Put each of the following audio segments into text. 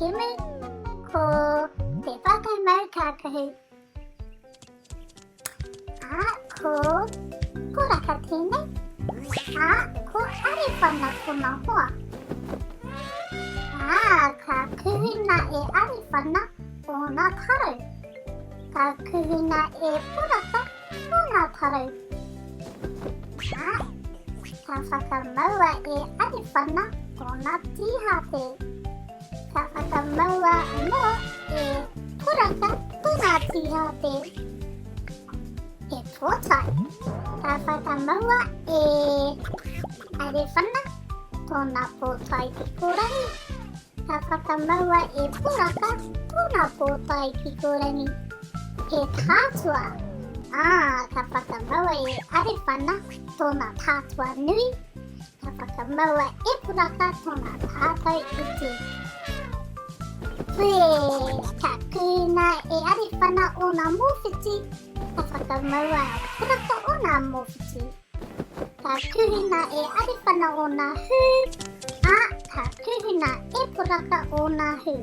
kēmu ko te whakamau kākahu. Ko Poraka tēnei. Ko Arewhana tōna hoa. Ka kuhuna e Arewhana o ngā tarau. Ka kuhuna e Poraka o ngā tarau. Ka whakamaua e Arewhana o ngā tīhate. Ka whakamaua anō e Poraka o ngā tīhate. E tōtai. Ka whakamaua e Arewhana tōna pōtai pikorangi. Ka whakamaua e Poraka tōna pōtai pikorangi. E tātua. Ka whakamaua e Arewhana tōna tātua nui. Ka whakamaua e Poraka tōna tātou iti. Ka kuhuna e Arewhana o ngā mōwhiti. Ka whakamaua e Poraka o ngā mōwhiti. Ka kuhuna e Arewhana o ngā hū. Ka kuhuna e Poraka o ngā hū.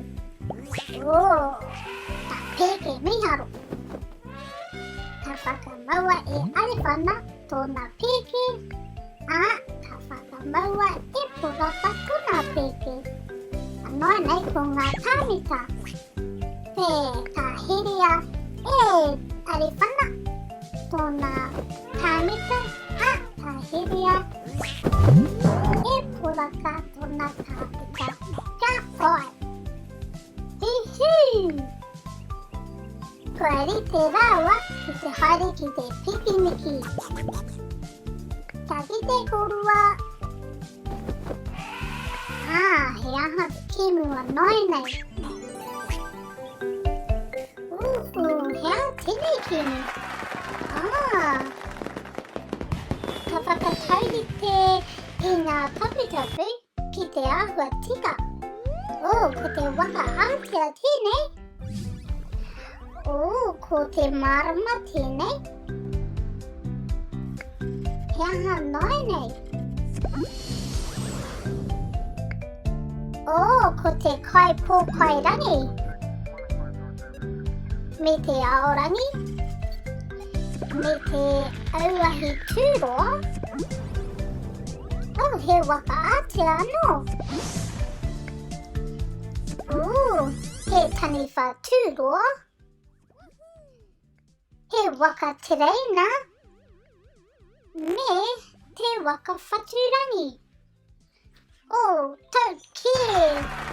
Ka pēke miharo. Ka whakamaua e Arewhana tōna pēke. Ka whakamaua e Poraka tōna pēke. Anō nei ko ngā tāmita. Ka herea e Arewhana tōna tāmita. Ka herea e Poraka tōna tāmita. Ka oi. Hihi! Kua rite rāua ki te haere ki te pikimiki. Ka rite korua. He aha te kēmu anōi nei. He aha tēnei kēmu. Ka whakataurite i ngā taputapu ki te āhua tika. Ko te waka ātia tēnei. Ko te marama tēnei. He aha noi nei. Ko te kai pōkai rangi. Me te aorangi. Me te auahi tūroa. He waka ātea anō. He taniwha tūroa. He waka tereina. Me te waka whaturangi. Tau kē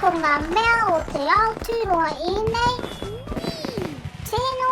ko ngā mea o te Ao Tūroa ēnei. Tēnā